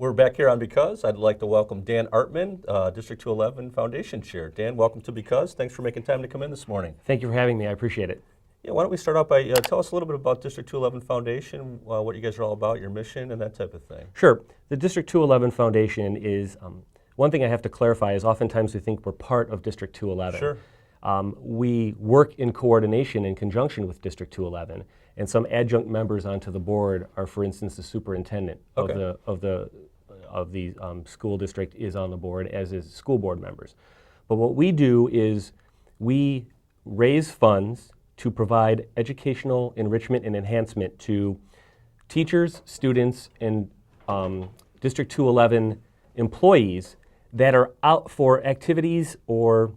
We're back here on Because. I'd like to welcome Dan Artman, District 211 Foundation Chair. Dan, welcome to Because. Thanks for making time to come in this morning. Thank you for having me. I appreciate it. Yeah, why don't we start out by tell us a little bit about District 211 Foundation, what you guys are all about, your mission, and that type of thing. Sure. The District 211 Foundation is, one thing I have to clarify is oftentimes we think we're part of District 211. Sure. We work in coordination in conjunction with District 211, and some adjunct members onto the board are, for instance, the superintendent of the school district is on the board, as is school board members. But what we do is we raise funds to provide educational enrichment and enhancement to teachers, students, and District 211 employees that are out for activities or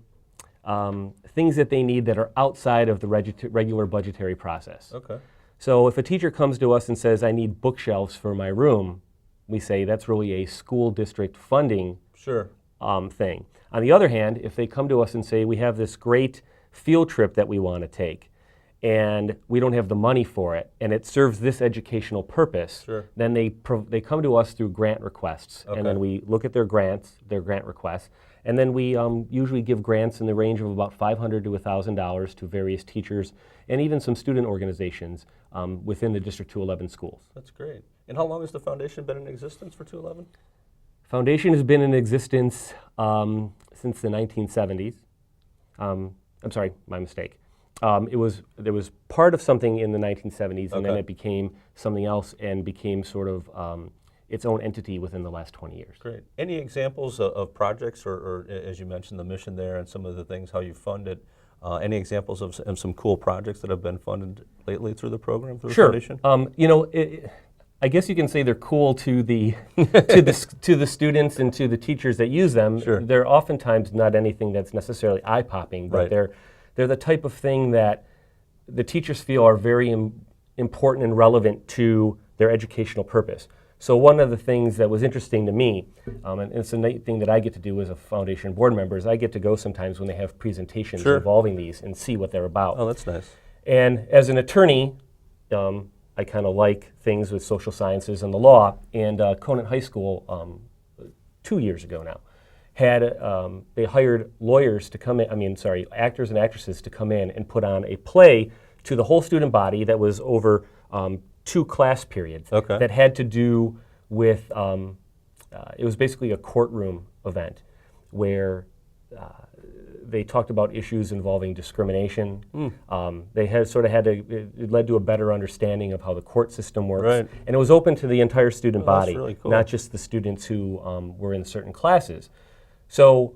things that they need that are outside of the regular budgetary process. Okay. So if a teacher comes to us and says, I need bookshelves for my room, we say that's really a school district funding Sure. Thing. On the other hand, if they come to us and say, we have this great field trip that we want to take, and we don't have the money for it, and it serves this educational purpose, Sure. then they come to us through grant requests, Okay. and then we look at their grant requests, and then we usually give grants in the range of about $500 to $1,000 to various teachers and even some student organizations within the District 211 schools. That's great. And how long has the foundation been in existence for 211? Foundation has been in existence since the 1970s. I'm sorry, my mistake. There was part of something in the 1970s, and then Okay. it became something else and became sort of its own entity within the last 20 years. Great. Any examples of projects, or as you mentioned, the mission there and some of the things, how you fund it? Any examples of some cool projects that have been funded lately through the program, through the Sure. foundation? I guess you can say they're cool to the to the students and to the teachers that use them. Sure. They're oftentimes not anything that's necessarily eye-popping, but Right. they're the type of thing that the teachers feel are very important and relevant to their educational purpose. So one of the things that was interesting to me, and it's a neat thing that I get to do as a foundation board member, is I get to go sometimes when they have presentations Sure. involving these and see what they're about. Oh, that's nice. And as an attorney, I kind of like things with social sciences and the law. And Conant High School, 2 years ago now, had they hired lawyers to come in. Actors and actresses to come in and put on a play to the whole student body that was over 2 class periods. Okay. That had to do with. It was basically a courtroom event where. They talked about issues involving discrimination. It led to a better understanding of how the court system works. Right. And it was open to the entire student Oh, that's body, really cool. not just the students who were in certain classes. So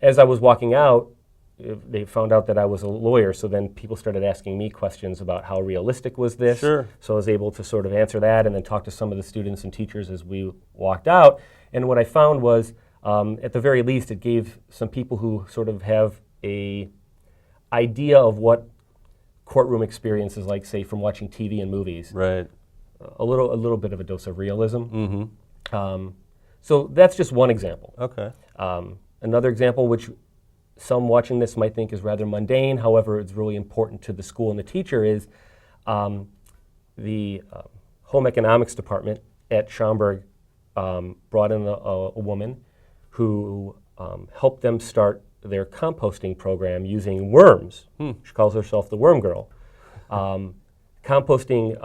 as I was walking out, they found out that I was a lawyer, so then people started asking me questions about how realistic was this. Sure. So I was able to sort of answer that and then talk to some of the students and teachers as we walked out. And what I found was, at the very least, it gave some people who sort of have a idea of what courtroom experience is like, say, from watching TV and movies, Right. a little bit of a dose of realism. Mm-hmm. So that's just one example. Okay. Another example, which some watching this might think is rather mundane, however, it's really important to the school and the teacher, is the home economics department at Schaumburg brought in a woman who helped them start their composting program using worms. She calls herself the Worm Girl. Composting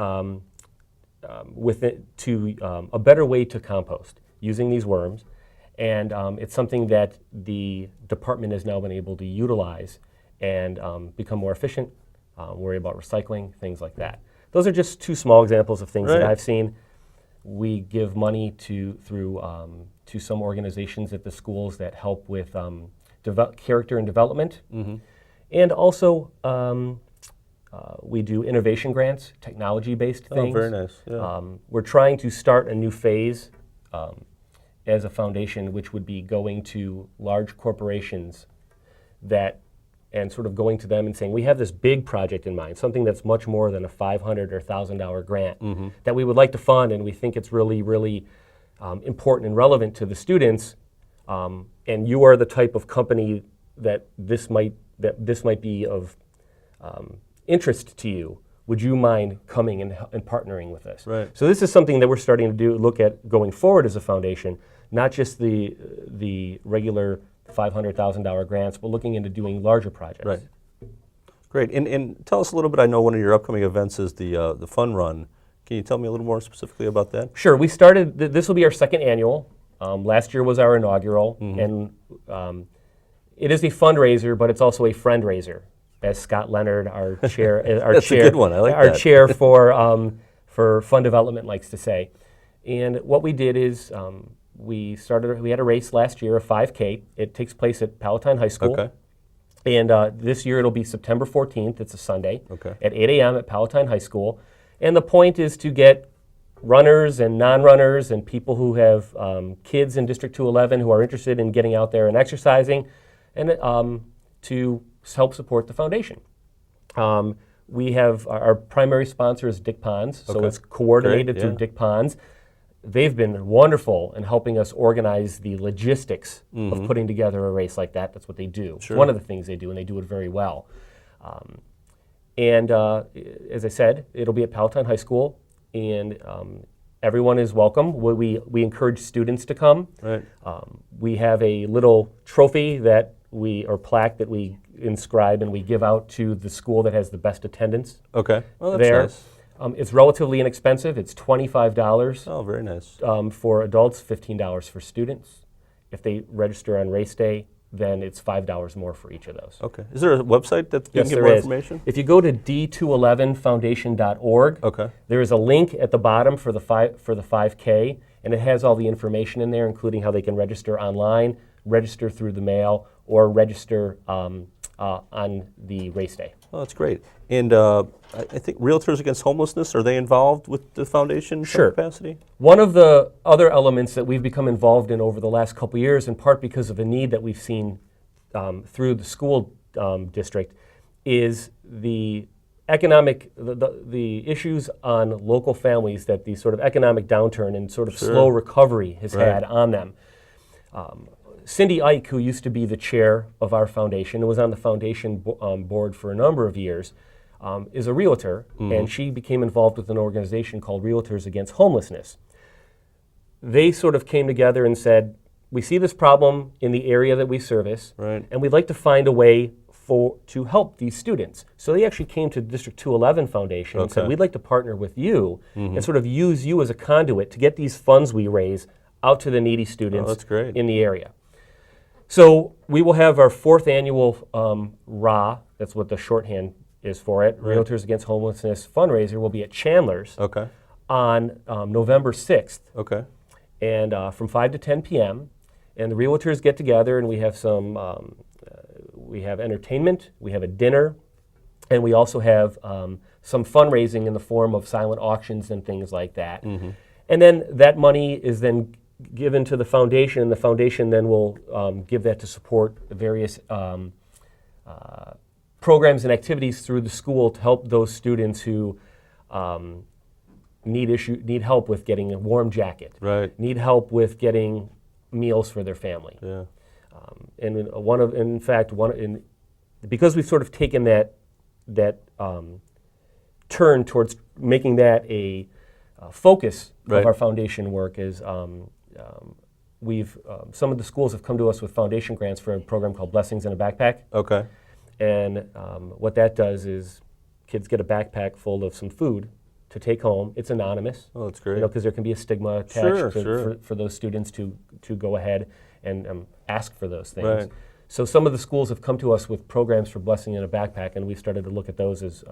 a better way to compost using these worms. And it's something that the department has now been able to utilize and become more efficient, worry about recycling, things like that. Those are just 2 small examples of things that Right. I've seen. We give money to some organizations at the schools that help with character and development. Mm-hmm. And also, we do innovation grants, technology-based things. Oh, very nice. Yeah. We're trying to start a new phase as a foundation, which would be going to large corporations and sort of going to them and saying, we have this big project in mind, something that's much more than a $500 or $1,000 grant that we would like to fund, and we think it's really, really important and relevant to the students, and you are the type of company that this might be of interest to you. would you mind coming and partnering with us? Right. So this is something that we're starting to look at going forward as a foundation, not just the regular $500,000 grants, but looking into doing larger projects. Right. Great. And tell us a little bit. I know one of your upcoming events is the Fun Run. Can you tell me a little more specifically about that? Sure. We started. This will be our second annual. Last year was our inaugural, and it is a fundraiser, but it's also a friend-raiser, as Scott Leonard, our chair, That's a good one. I like our that. chair for fund development, likes to say. And what we did is we had a race last year, a 5K. It takes place at Palatine High School. Okay. And this year it'll be September 14th. It's a Sunday. Okay. At 8 a.m. at Palatine High School. And the point is to get runners and non-runners and people who have kids in District 211 who are interested in getting out there and exercising, and to help support the foundation. We have our primary sponsor is Dick Ponds, so Okay. it's coordinated Great, through yeah. Dick Ponds. They've been wonderful in helping us organize the logistics of putting together a race like that. That's what they do. It's Sure. one of the things they do, and they do it very well. And as I said, it'll be at Palatine High School, and everyone is welcome. We encourage students to come. Right. We have a little trophy or plaque that we inscribe and we give out to the school that has the best attendance. Okay. Well, that's there. nice. It's relatively inexpensive. It's $25 Oh, very nice. for adults, $15 for students. If they register on race day, then it's $5 more for each of those. Okay. Is there a website that you Yes, can give there more is. information? If you go to d211foundation.org, Okay. there is a link at the bottom for the 5K, and it has all the information in there, including how they can register online, register through the mail, or register on the race day. Oh, that's great. And I think Realtors Against Homelessness, are they involved with the foundation in some Sure. capacity? One of the other elements that we've become involved in over the last couple of years, in part because of a need that we've seen through the school district, is the economic, the issues on local families that the sort of economic downturn and sort of Sure. slow recovery has Right. had on them. Cindy Ike, who used to be the chair of our foundation and was on the foundation board for a number of years, is a realtor, and she became involved with an organization called Realtors Against Homelessness. They sort of came together and said, we see this problem in the area that we service, Right. and we'd like to find a way to help these students. So they actually came to District 211 Foundation and said, Okay. we'd like to partner with you and sort of use you as a conduit to get these funds we raise out to the needy students that's great. in the area. So we will have our 4th annual RA, that's what the shorthand is for it, Right. Realtors Against Homelessness fundraiser will be at Chandler's Okay. on November 6th, Okay. and from 5 to 10 p.m. And the realtors get together, and we have we have entertainment, we have a dinner, and we also have some fundraising in the form of silent auctions and things like that. And then that money is then given to the foundation, and the foundation then will give that to support various programs and activities through the school to help those students who need help with getting a warm jacket, Right. need help with getting meals for their family. Yeah. Because we've sort of taken that turn towards making that a focus Right. of our foundation work is some of the schools have come to us with foundation grants for a program called Blessings in a Backpack. Okay. And what that does is kids get a backpack full of some food to take home. It's anonymous. Oh, that's great. Because there can be a stigma attached Sure. for those students to go ahead and ask for those things. Right. So some of the schools have come to us with programs for Blessing in a Backpack, and we've started to look at those as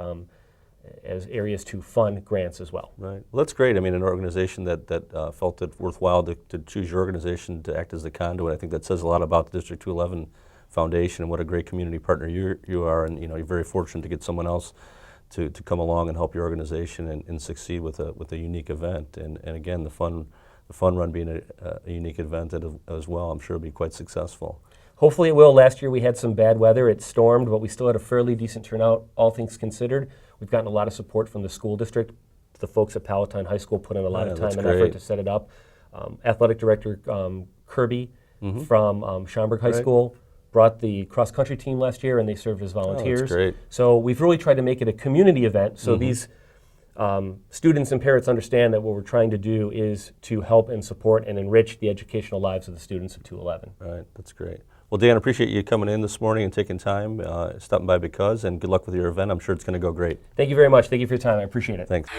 areas to fund grants as well. Right. Well, that's great. I mean, an organization that felt it worthwhile to choose your organization to act as the conduit. I think that says a lot about the District 211 Foundation and what a great community partner you are. And you're very fortunate to get someone else to come along and help your organization and succeed with a unique event. And again, the fun run being a unique event as well, I'm sure it'll be quite successful. Hopefully it will. Last year we had some bad weather. It stormed, but we still had a fairly decent turnout, all things considered. We've gotten a lot of support from the school district. The folks at Palatine High School put in a lot of time that's and great. effort to set it up. Athletic Director Kirby from Schaumburg High Right. School brought the cross-country team last year, and they served as volunteers. Oh, that's great. So we've really tried to make it a community event, so these students and parents understand that what we're trying to do is to help and support and enrich the educational lives of the students of 211. All right, that's great. Well, Dan, I appreciate you coming in this morning and taking time, stopping by BCUZ, and good luck with your event. I'm sure it's going to go great. Thank you very much. Thank you for your time. I appreciate it. Thanks.